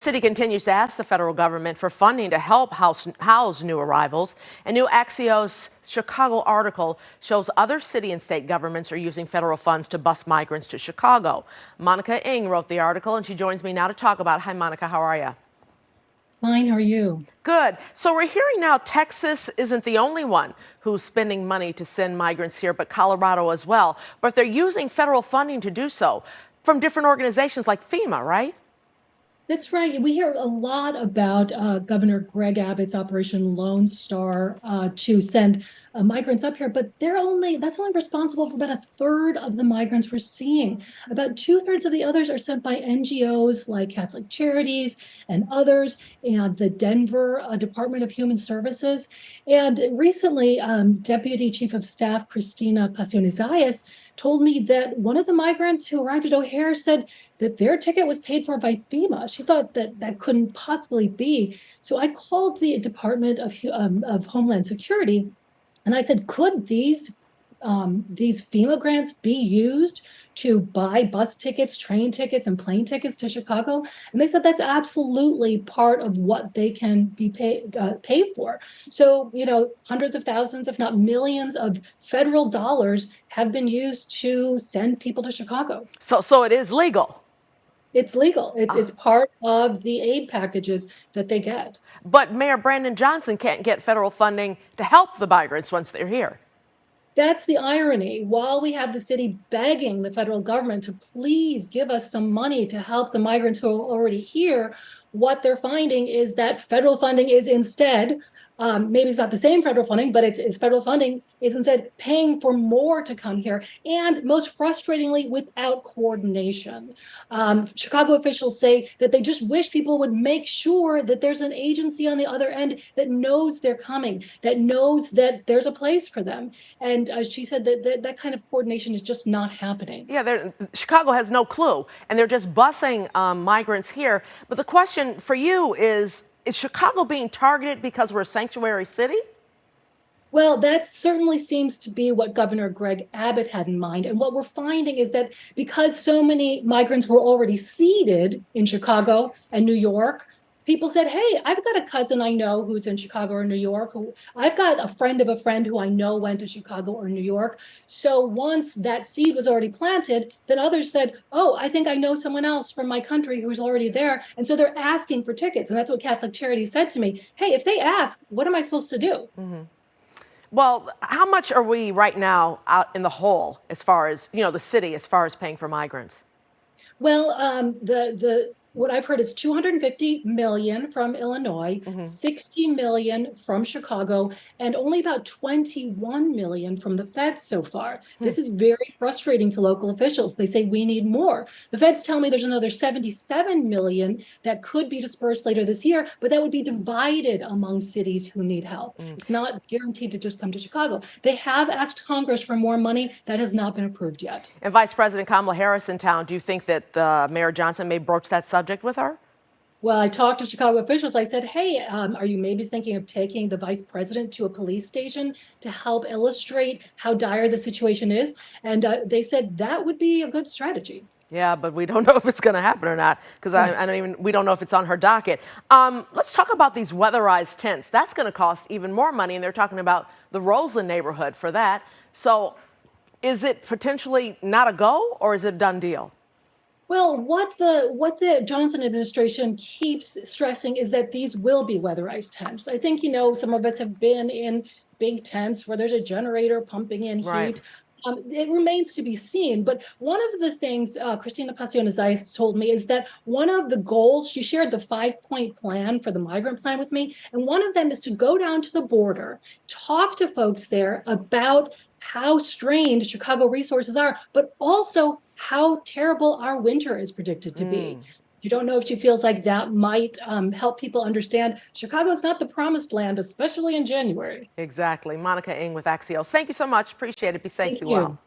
City continues to ask the federal government for funding to help house new arrivals. A new Axios Chicago article shows other city and state governments are using federal funds to bus migrants to Chicago. Monica Ing wrote the article, and she joins me now to talk about it. Hi, Monica. How are you? Fine, how are you? Good. So we're hearing now Texas isn't the only one who's spending money to send migrants here, but Colorado as well. But they're using federal funding to do so from different organizations like FEMA, right? That's right. We hear a lot about Governor Greg Abbott's Operation Lone Star to send migrants up here, but that's only responsible for about a third of the migrants we're seeing. About two-thirds of the others are sent by NGOs like Catholic Charities and others, and the Denver Department of Human Services. And recently, Deputy Chief of Staff Christina Pacione-Zayas told me that one of the migrants who arrived at O'Hare said that their ticket was paid for by FEMA. She thought that that couldn't possibly be. So I called the Department of Homeland Security, and I said, could these FEMA grants be used to buy bus tickets, train tickets, and plane tickets to Chicago? And they said that's absolutely part of what they can be paid for. So, hundreds of thousands, if not millions of federal dollars have been used to send people to Chicago. So it is legal. It's legal. It's part of the aid packages that they get. But Mayor Brandon Johnson can't get federal funding to help the migrants once they're here. That's the irony. While we have the city begging the federal government to please give us some money to help the migrants who are already here, what they're finding is that federal funding is instead, maybe it's not the same federal funding, but it's federal funding is instead paying for more to come here, and most frustratingly, without coordination. Chicago officials say that they just wish people would make sure that there's an agency on the other end that knows they're coming, that knows that there's a place for them. And she said that kind of coordination is just not happening. Yeah, Chicago has no clue, and they're just busing migrants here. But the question for you is Chicago being targeted because we're a sanctuary city? Well, that certainly seems to be what Governor Greg Abbott had in mind. And what we're finding is that because so many migrants were already seated in Chicago and New York, people said, hey, I've got a cousin I know who's in Chicago or New York. I've got a friend of a friend who I know went to Chicago or New York. So once that seed was already planted, then others said, oh, I think I know someone else from my country who's already there. And so they're asking for tickets. And that's what Catholic Charities said to me. Hey, if they ask, what am I supposed to do? Mm-hmm. Well, how much are we right now out in the hole as far as, the city, as far as paying for migrants? Well, what I've heard is 250 million from Illinois, 60 million from Chicago, and only about 21 million from the feds so far. This is very frustrating to local officials. They say we need more. The feds tell me there's another 77 million that could be dispersed later this year, but that would be divided among cities who need help. It's not guaranteed to just come to Chicago. They have asked Congress for more money. That has not been approved yet. And Vice President Kamala Harris in town, do you think that Mayor Johnson may broach that subject with her? Well, I talked to Chicago officials. I said, hey, are you maybe thinking of taking the vice president to a police station to help illustrate how dire the situation is? And they said that would be a good strategy. Yeah, but we don't know if it's going to happen or not, because we don't know if it's on her docket. Let's talk about these weatherized tents. That's going to cost even more money, and they're talking about the Roseland neighborhood for that. So is it potentially not a go, or is it a done deal? Well, what the Johnson administration keeps stressing is that these will be weatherized tents. I think, some of us have been in big tents where there's a generator pumping in heat. It remains to be seen. But one of the things Christina Pacione-Zayas told me is that one of the goals, she shared the 5-point plan for the migrant plan with me, and one of them is to go down to the border, talk to folks there about how strained Chicago resources are, but also how terrible our winter is predicted to be. You don't know if she feels like that might help people understand Chicago is not the promised land, especially in January. Exactly. Monica Ing with Axios. Thank you so much. Appreciate it. Be safe. Be well.